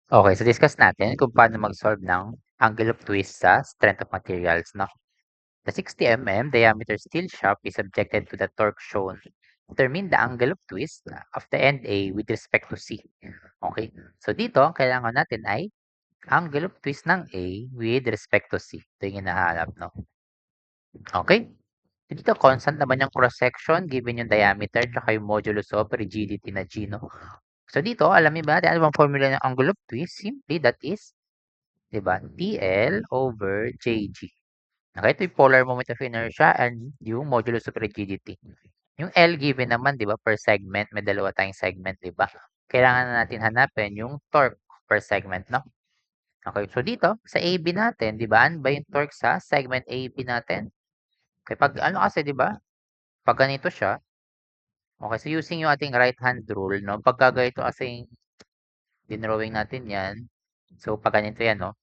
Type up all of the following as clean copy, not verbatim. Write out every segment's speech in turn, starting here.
Okay, so discuss natin kung paano mag-solve ng angle of twist sa strength of materials, no? The 60 mm diameter steel shaft is subjected to the torque shown. Determine the angle of twist of the end A with respect to C. Okay, so dito, ang kailangan natin ay angle of twist ng A with respect to C. Ito yung hinahanap, no? Okay, so dito, constant naman yung cross-section given yung diameter tsaka yung modulus of rigidity na G, no? So dito, alam niyo ba natin ano bang formula ng angle of twist? Simply, that is, diba, TL over JG. Okay, ito yung polar moment of inertia and yung modulus of rigidity. Yung L given naman, di ba, per segment, may dalawa tayong segment, di ba? Kailangan na natin hanapin yung torque per segment, no? Okay, so dito, sa AB natin, di ba, ano ba yung torque sa segment AB natin? Okay, pag ano kasi, di ba, pag ganito siya, okay, so using yung ating right hand rule, no, pagka ganito kasing dinrawing natin yan, so pag ganito yan, no,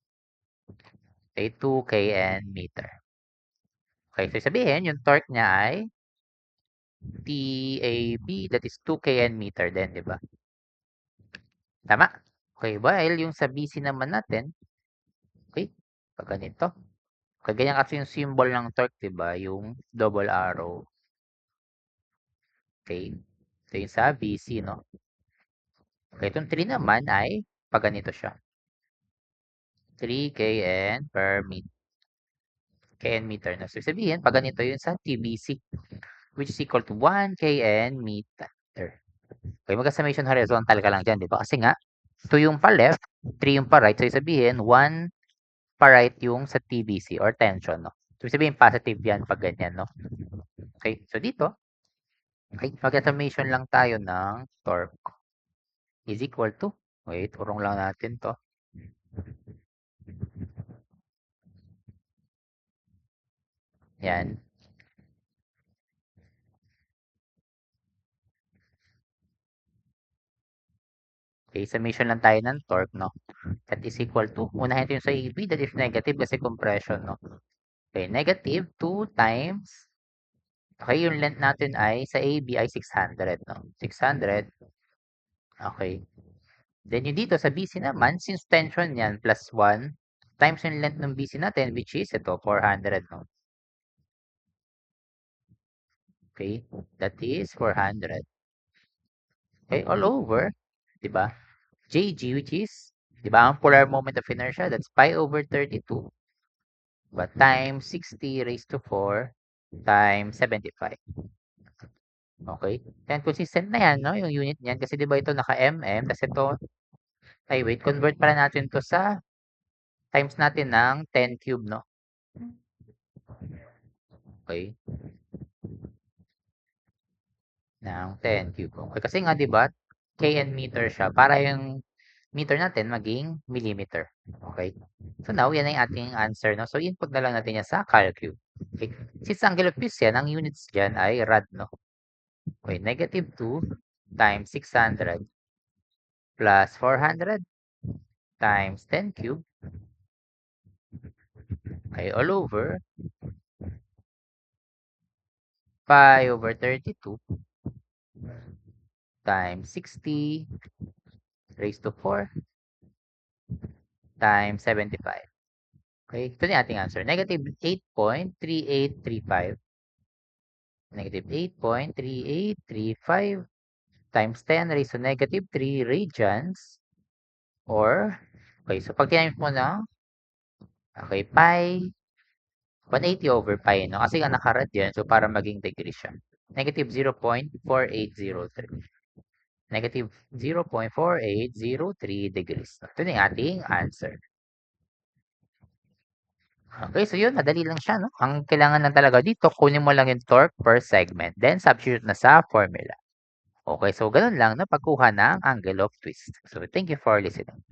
okay, 2 kN meter. Okay, so sabihin, yung torque niya ay TAB, that is 2 kN meter din, di ba? Tama? Okay, while yung sa BC naman natin, okay, pag ganito. Okay, ganyan kasi yung symbol ng torque, di ba? Yung double arrow. Okay, ito yung sa BC, no? Okay, itong 3 naman ay pag ganito siya. 3 kN per meter. kN meter na. So, sabihin, pag ganito yun sa TBC, which is equal to 1 kN meter. Okay, mag-summation horizontal ka lang dyan, di ba? Kasi nga, 2 yung pa left, 3 yung pa right. So, sabihin, 1 pa right yung sa TBC or tension, no? So, sabihin, positive yan pag ganyan, no? Okay, so dito, okay, mag-summation lang tayo ng torque is equal to, wait, urong lang natin to. Yan. Okay, summation lang tayo ng torque, no? That is equal to, unahin ito yung sa AB, that is negative kasi compression, no? Okay, negative 2 times, okay, yung length natin ay, sa AB ay 600, no? 600, okay. Then yung dito sa BC naman, since tension yan, plus 1, times yung length ng BC natin, which is ito, 400, no? Okay, that is 400. Okay, all over, di ba? JG, which is, di ba, ang polar moment of inertia, that's pi over 32, but times 60 raised to 4 times 75. Okay? Yan, consistent na yan, no? Yung unit niyan. Kasi di ba ito naka-mm, kasi ito, ay wait, convert pala natin to sa times natin ng 10 cube, no? Okay? Ng 10 cube. Okay, kasi nga, di ba, kn meter siya, para yung meter natin maging millimeter. Okay? So now, yan ay ating answer, no? So, input na lang natin yan sa CalCube. Okay? Since angle of twist yan, ang units dyan ay rad, no? Okay, negative 2 times 600 plus 400 times 10 cube, okay, all over pi over 32 times 60 raised to 4 times 75. Okay, ito na ating answer. Negative 8.3835. Negative 8.3835 times 10 raised to negative 3 radians. Or, okay, so pag times mo na, okay, pi 180 over pi, no? Kasi nga nakarad yan, so para maging degree siya. Negative 0.4803. Negative 0.4803 degrees. Ito na yung ating answer. Okay, so yun, madali lang siya, no? Ang kailangan lang talaga dito, kunin mo lang yung torque per segment. Then, substitute na sa formula. Okay, so ganun lang, no? Pagkuha ng angle of twist. So, thank you for listening.